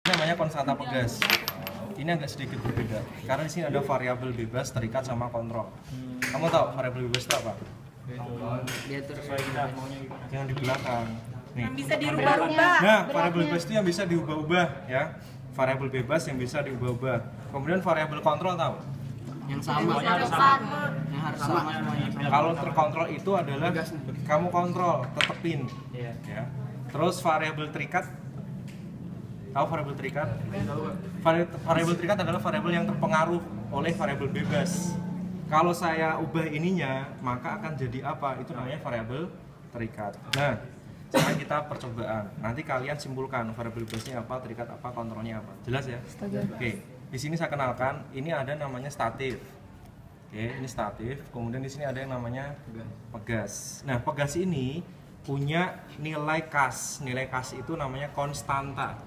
namanya konstanta pegas. Ini agak sedikit berbeda karena di sini ada variabel bebas terikat sama kontrol. Kamu tahu variabel bebas itu apa? Dia terus Yang di belakang. Nih. Yang bisa dirubah-rubah. Nah, variabel bebas itu yang bisa diubah-ubah ya. Variabel bebas yang bisa diubah-ubah. Kemudian variabel kontrol tahu? yang sama. Yang sama. Yang harus sama semuanya. Kalau terkontrol itu adalah kamu kontrol, tetepin. Ya. Terus variabel terikat, tahu variabel terikat? Variabel terikat adalah variabel yang terpengaruh oleh variabel bebas. Kalau saya ubah ininya, maka akan jadi apa? Itu namanya variabel terikat. Nah, sekarang kita percobaan. Nanti kalian simpulkan variabel bebasnya apa, terikat apa, kontrolnya apa. Jelas ya? Oke. Di sini saya kenalkan, ini ada namanya statif. Oke, ini statif. Kemudian di sini ada yang namanya pegas. Nah, pegas ini punya nilai kas. Nilai kas itu namanya konstanta.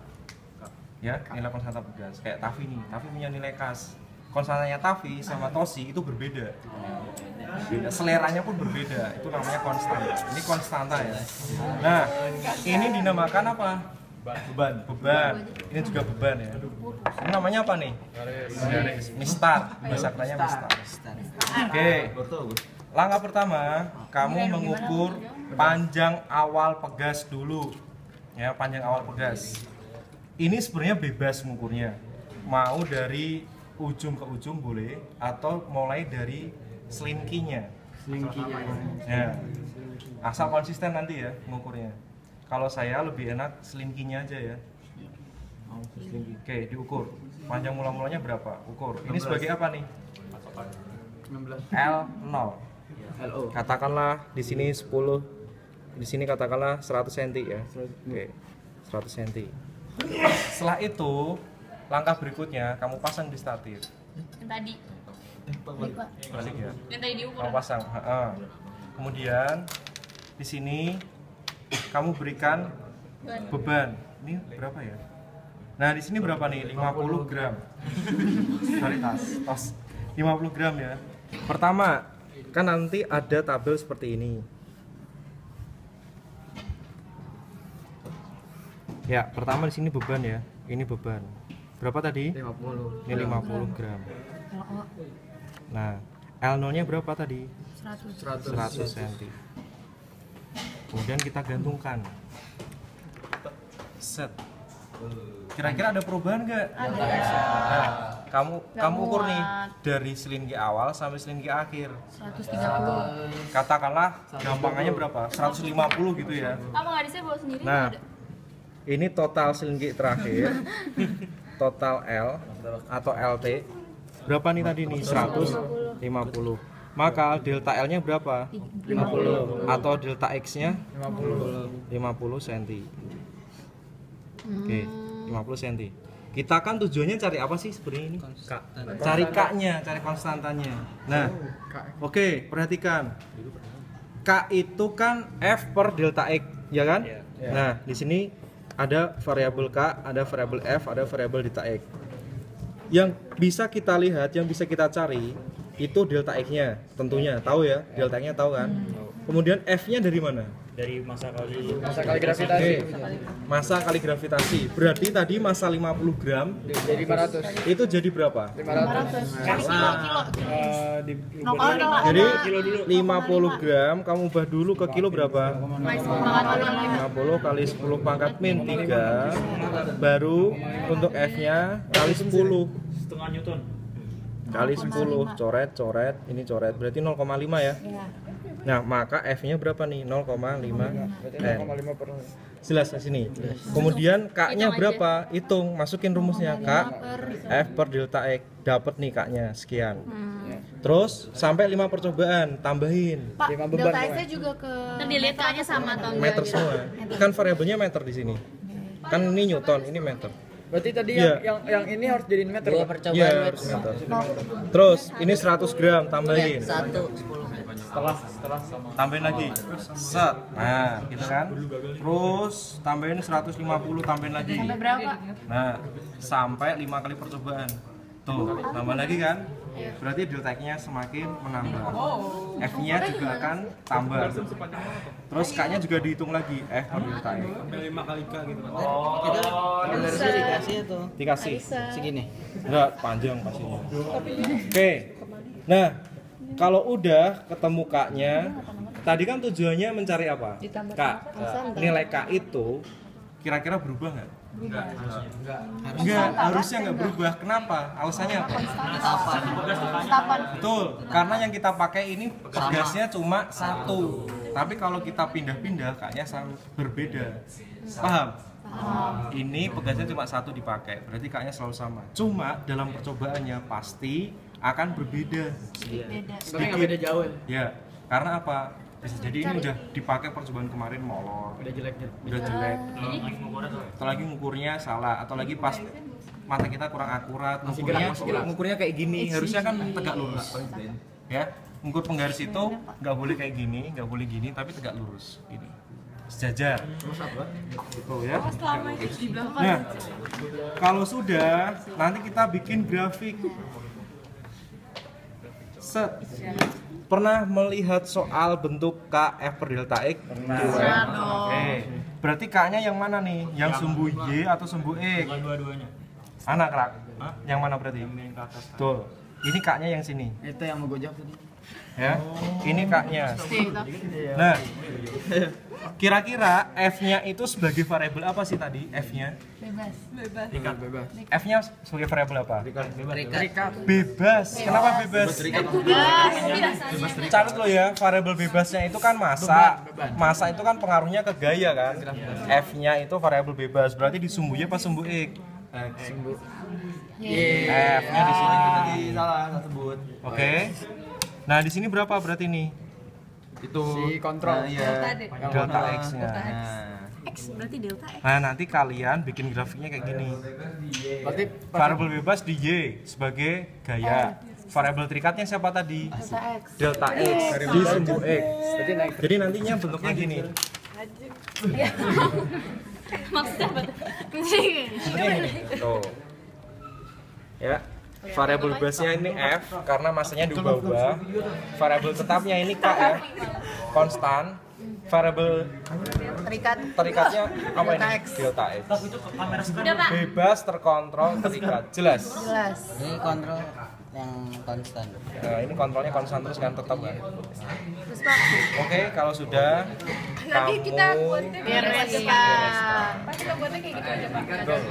Ya, nilai konstanta pegas. Kayak Tafi nih. Tafi punya nilai kas. Konstantanya Tafi sama Tosi itu berbeda. Seleranya pun berbeda. Itu namanya konstan. Ini konstanta ya. Nah, ini dinamakan apa? Beban. Ini juga beban ya. Ini namanya apa nih? Mistar. Bahasa kerennya mistar. Oke. Langkah pertama, kamu mengukur panjang awal pegas dulu. Ya, panjang awal pegas. Ini sebenarnya bebas mengukurnya. Mau dari ujung ke ujung boleh, atau mulai dari selinkinya. Ya. Asal konsisten nanti ya mengukurnya. Kalau saya lebih enak selinkinya aja ya. Oke, diukur. Panjang mula-mulanya berapa? Ukur. Ini sebagai apa nih? L0. Katakanlah di sini 10. Di sini katakanlah 100 cm ya. Oke. 100 cm. Setelah itu, langkah berikutnya kamu pasang di statif. Yang tadi. Balik ya. Yang tadi diukur. Kamu pasang. Kemudian di sini kamu berikan beban. Ini berapa ya? Nah, di sini berapa nih? 50 gram. Sorry, tos. 50 gram ya. Pertama, kan nanti ada tabel seperti ini. Ya, pertama di sini beban ya. Ini beban. Berapa tadi? 50. Ini 50 gram. Nah, L0-nya berapa tadi? 100 cm. Kemudian kita gantungkan. Set. Kira-kira ada perubahan nggak? Ada. Nah, kamu ukur nih muat. dari selingi awal sampai selingi akhir. 130. Katakanlah gampangannya berapa? 150 gitu ya. Apa nggak bisa bawa sendiri? Nah, Nggak ada. ini total selingi terakhir. Total L atau LT. Berapa nih tadi nih? 150. Maka delta L-nya berapa? 50. Atau delta X-nya 50. 50 cm. Oke, 50 cm. Kita kan tujuannya cari apa sih sebenarnya ini? Cari K-nya, cari konstantanya. Nah, oke, perhatikan. K itu kan F per delta X, ya kan? Nah, di sini ada variabel K, ada variabel F, ada variabel delta X. Yang bisa kita lihat, yang bisa kita cari itu delta X-nya, tentunya tahu ya, delta X-nya tahu kan. Kemudian F-nya dari mana? Dari masa kali gravitasi. Oke, masa kali gravitasi. Berarti tadi masa 50 gram Jadi 500. itu jadi berapa? 500. Kilo. Jadi 50 gram kamu ubah dulu ke kilo berapa? 50 kali 10 pangkat min 3. Baru untuk F-nya kali 10 setengah Newton. kali 10 coret, ini coret berarti 0,5 ya. Nah, maka F-nya berapa nih? 0,5 N. 0,5 per. Jelas di sini. Kemudian K-nya berapa? Hitung, masukin rumusnya K F per delta X. Dapat nih K-nya sekian. Terus sampai 5 percobaan, tambahin Pak, 5 beban. delta X-nya juga ke dilihat K-nya sama atau enggak? meter semua. Kan variabelnya meter di sini. Kan ini Newton, ini meter. Berarti tadi Iya. yang ini harus jadiin meter. Dua Pak? percobaan Iya, meter. harus meter. Terus ini 100 gram tambahin. 1 10. Tambahin lagi. Set. Nah, gitu kan. Terus tambahin 150, tambahin lagi. Sampai berapa? Nah, sampai 5 kali percobaan. Tuh, tambah lagi kan? berarti delta X-nya semakin menambah. F-nya juga akan tambah. Terus K-nya juga dihitung lagi, F per delta X. 5 kali K gitu. Harusnya dikasih itu Dikasih. segini. Enggak, panjang pastinya. Oke. Nah, kalau udah ketemu K-nya, tadi kan tujuannya mencari apa? K. Nilai K itu kira-kira berubah nggak? Enggak, harusnya nggak berubah. Kenapa? Alasannya apa? Betul, karena yang kita pakai ini pegasnya cuma satu. Tapi kalau kita pindah-pindah, K-nya berbeda. Paham? Ini pegasnya cuma satu dipakai, berarti K-nya selalu sama. Cuma dalam percobaannya pasti akan berbeda. Sebenarnya nggak beda jauh ya. Ya, karena apa? Bisa jadi ini udah dipakai percobaan kemarin molor, Udah jeleknya. udah jelek. Atau lagi ngukurnya salah, atau lagi pas mata kita kurang akurat, ngukurnya kayak gini, harusnya kan tegak lurus. Ya, ngukur penggaris itu nggak boleh kayak gini, nggak boleh gini, tapi tegak lurus, gini. Sejajar. Gitu ya. Nah, kalau sudah, nanti kita bikin grafik. Set. Pernah melihat soal bentuk K F per delta X? Pernah. Oke. Berarti K-nya yang mana nih? Yang sumbu Y atau sumbu X? Dua-duanya. Anak rak. Yang mana berarti? Yang ke atas. Tuh. Ini K-nya yang sini. Itu yang mau gue jawab tadi. Ya. Ini K-nya. Nah. Kira-kira F-nya itu sebagai variabel apa sih tadi? F-nya? Bebas. Bebas. F-nya sebagai variabel apa? Terikat. Bebas. Kenapa bebas? Catat lo ya, variabel bebasnya itu kan massa. Massa itu kan pengaruhnya ke gaya kan. F-nya itu variabel bebas, berarti di sumbu Y apa sumbu X? Sumbu. F-nya di sini. Salah sebut. Oke. Nah, di sini berapa berarti nih? Itu Si kontrol. delta X-nya. X berarti delta X. Nah, nanti kalian bikin grafiknya kayak gini. Berarti Variabel bebas di Y sebagai gaya. Variabel terikatnya siapa tadi? Delta X di sumbu X. Jadi nantinya bentuknya gini. Maksudnya apa tuh? Bentuknya gini. Tuh. Ya. Variabel bebasnya ini F karena masanya diubah-ubah. Variabel tetapnya ini K ya. Konstan. Variabel terikatnya apa ini? Delta X. Udah Pak. Bebas, terkontrol, terikat. Jelas. Ini kontrol yang konstan. Nah, ini kontrolnya konstan terus kan tetap kan. Terus Pak. Oke, kalau sudah Nanti kita kamu buatnya beres ya. Pak kita buatnya kayak gitu aja Pak. Betul.